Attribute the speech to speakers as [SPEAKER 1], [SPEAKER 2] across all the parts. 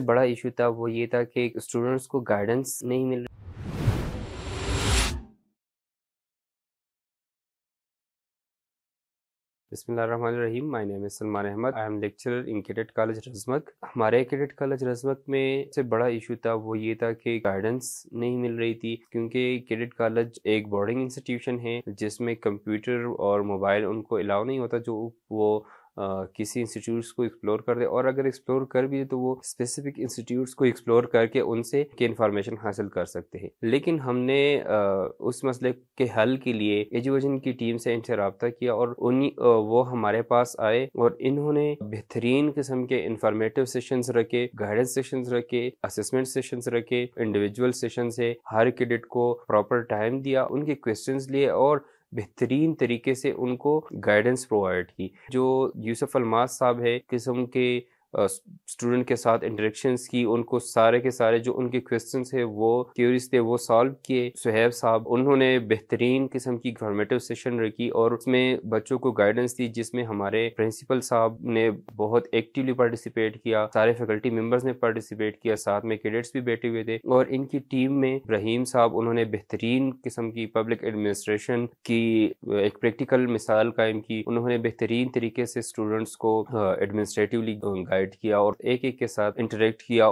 [SPEAKER 1] بڑا ایشو تھا وہ یہ تھا کہ اسٹوڈنٹس کو گائیڈنس نہیں مل رہی۔ بسم اللہ الرحمن الرحیم، my name is Salman Ahmed, I am lecturer in cadet college Razmak. ہمارے کیڈٹ کالج رزمک میں سے بڑا ایشو تھا وہ یہ تھا کہ گائیڈنس نہیں مل رہی تھی، کیونکہ کیڈٹ کالج ایک بورڈنگ انسٹیٹیوشن ہے جس میں کمپیوٹر اور موبائل ان کو الاؤ نہیں ہوتا جو وہ کسی انسٹیٹیوٹس کو ایکسپلور کر دے، اور اگر ایکسپلور کر بھی تو وہ اسپیسیفک انسٹیٹیوٹس کو ایکسپلور کر کے ان سے انفارمیشن حاصل کر سکتے ہیں۔ لیکن ہم نے اس مسئلے کے حل کے لیے ایجوکیشن کی ٹیم سے ان سے رابطہ کیا، اور وہ ہمارے پاس آئے اور انہوں نے بہترین قسم کے انفارمیٹیو سیشنز رکھے، گائیڈنس سیشنز رکھے، اسسمنٹ سیشنز رکھے، انڈیویجول سیشن سے ہر کیڈٹ کو پراپر ٹائم دیا، ان کے کویسچنز لیے اور بہترین طریقے سے ان کو گائیڈنس پرووائڈ کی۔ جو یوسف الماس صاحب ہے قسم کے اسٹوڈنٹ کے ساتھ انٹریکشنز کی، ان کو سارے کے سارے جو ان کے کویسچنز ہیں وہ کیوریز تھے وہ سالو کیے۔ سہیب صاحب انہوں نے بہترین قسم کی انفارمیٹیو سیشن رکھی اور اس میں بچوں کو گائیڈنس دی، جس میں ہمارے پرنسپل صاحب نے بہت ایکٹیولی پارٹیسپیٹ کیا، سارے فیکلٹی ممبرز نے پارٹیسپیٹ کیا، ساتھ میں کیڈٹس بھی بیٹھے ہوئے تھے، اور ان کی ٹیم میں ابراہیم صاحب انہوں نے بہترین قسم کی پبلک ایڈمنسٹریشن کی ایک پریکٹیکل مثال قائم کی۔ انہوں نے بہترین طریقے سے اسٹوڈنٹس کو ایڈمنسٹریٹیولی گائیڈ کیا اور ایک ایک کے ساتھ انٹریکٹ کیا،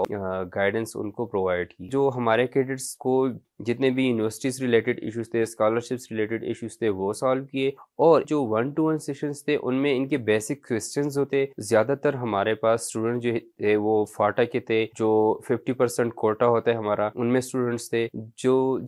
[SPEAKER 1] گائیڈنس ان کو پرووائڈ کی۔ جو ہمارے کیڈٹس کو جتنے بھی یونیورسٹیز ریلیٹڈ ایشوز تھے، اسکالرشپس ریلیٹڈ ایشوز تھے وہ سالو کیے، اور جو 1-to-1 سیشنز تھے ان میں ان کے بیسک کویسچنز ہوتے۔ زیادہ تر ہمارے پاس اسٹوڈنٹ جو تھے وہ فاٹا کے تھے، جو 50% کوٹا ہوتا ہے ہمارا، ان میں اسٹوڈنٹس تھے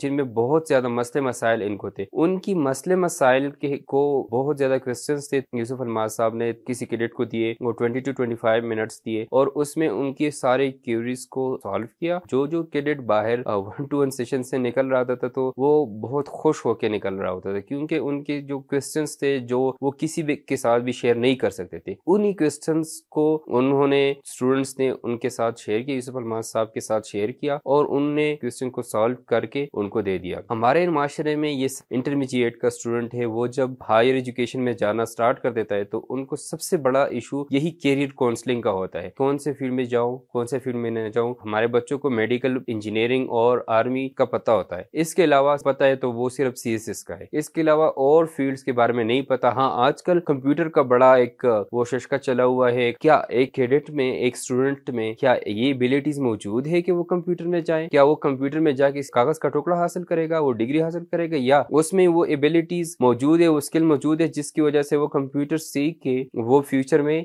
[SPEAKER 1] جن میں بہت زیادہ مسئلے مسائل ان کو تھے۔ ان کی مسئلے مسائل کو بہت زیادہ کویسچنز تھے، یوسف الماس صاحب نے کسی کیڈٹ کو دیے، وہ 20 to 25 منٹس دیے، اور اس میں ان کی سارے کیوریز کو سالو کیا۔ جو کیڈٹ باہر 1-to-1 سیشن سے نکل رہا تھا تو وہ بہت خوش ہو کے نکل رہا ہوتا تھا، کیونکہ ان کے جو کویسچنز تھے جو وہ کسی بھی کے ساتھ بھی شیئر نہیں کر سکتے تھے، انہی کویسچنز کو انہوں نے اسٹوڈنٹس نے ان کے ساتھ شیئر کیا، یوسف الماس صاحب کے ساتھ شیئر کیا، اور ان نے کویسچن کو سالو کر کے ان کو دے دیا۔ ہمارے معاشرے میں یہ انٹرمیڈیٹ کا اسٹوڈنٹ ہے، وہ جب ہائر ایجوکیشن میں جانا سٹارٹ کر دیتا ہے تو ان کو سب سے بڑا ایشو یہی کیریئر کاؤنسلنگ کا ہوتا ہے، کون سے فیلڈ میں جاؤں، کون سے فیلڈ میں نہ جاؤں۔ ہمارے بچوں کو میڈیکل، انجینئرنگ اور آرمی کا پتہ ہوتا ہے، اس کے علاوہ پتہ ہے تو وہ صرف CSS کا ہے، اس کے علاوہ اور فیلڈز کے بارے میں نہیں پتا۔ ہاں، آج کل کمپیوٹر کا بڑا ایک وہ ششکا چلا ہوا ہے، کیا ایک کیڈٹ میں، ایک اسٹوڈنٹ میں کیا یہ ایبیلٹیز موجود ہے کہ وہ کمپیوٹر میں جائے؟ کیا وہ کمپیوٹر میں جا کے اس کاغذ کا ٹکڑا حاصل کرے گا، وہ ڈگری حاصل کرے گا، یا اس میں وہ ایبیلٹیز موجود ہے، وہ اسکل موجود ہے جس کی وجہ سے وہ کمپیوٹر سیکھ کے وہ فیوچر میں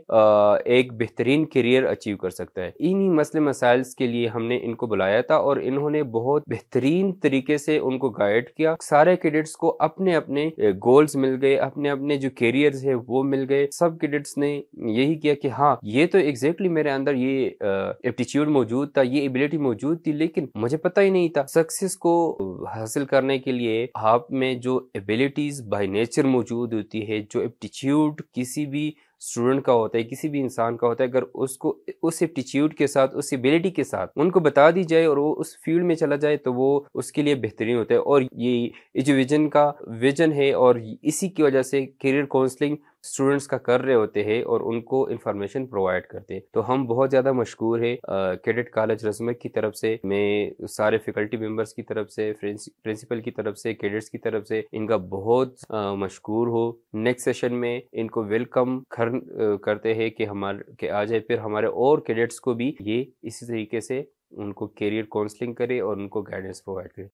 [SPEAKER 1] ایک بہترین کیریئر اچیو کر سکتا ہے؟ انہی مسئلے مسائل کے لیے ہم نے ان کو بلایا تھا، اور انہوں نے بہت بہترین طریقے سے ان کو گائیڈ کیا۔ سارے کیڈٹس کو اپنے اپنے گولز مل گئے، اپنے اپنے جو کیریئرز ہیں وہ مل گئے۔ سب کیڈٹس نے یہی کیا کہ ہاں، یہ تو ایگزیکٹلی میرے اندر یہ ایپٹیچیوڈ موجود تھا، یہ ایبیلٹی موجود تھی، لیکن مجھے پتہ ہی نہیں تھا۔ سکسیس کو حاصل کرنے کے لیے آپ میں جو ایبیلٹیز بائی نیچر موجود ہوتی ہے، جو ایپٹیچیوڈ کسی بھی اسٹوڈنٹ کا ہوتا ہے، کسی بھی انسان کا ہوتا ہے، اگر اس کو اس ایپٹیچیوڈ کے ساتھ، اس ایبیلٹی کے ساتھ ان کو بتا دی جائے اور وہ اس فیلڈ میں چلا جائے تو وہ اس کے لیے بہترین ہوتا ہے۔ اور یہ ایجوویژن کا ویژن ہے، اور اسی کی وجہ سے کیریئر کاؤنسلنگ اسٹوڈنٹس کا کر رہے ہوتے ہیں اور ان کو انفارمیشن پرووائڈ کرتے ہیں۔ تو ہم بہت زیادہ مشکور ہے کیڈٹ کالج رزمک کی طرف سے، میں سارے فیکلٹی ممبرس کی طرف سے، پرنسپل کی طرف سے، کیڈٹس کی طرف سے ان کا بہت مشکور ہو۔ نیکسٹ سیشن میں ان کو ویلکم کرتے ہیں کہ آ جائے، پھر ہمارے اور کیڈٹس کو بھی یہ اسی طریقے سے ان کو کیریئر کاؤنسلنگ کرے اور ان کو گائیڈنس پرووائڈ کرے۔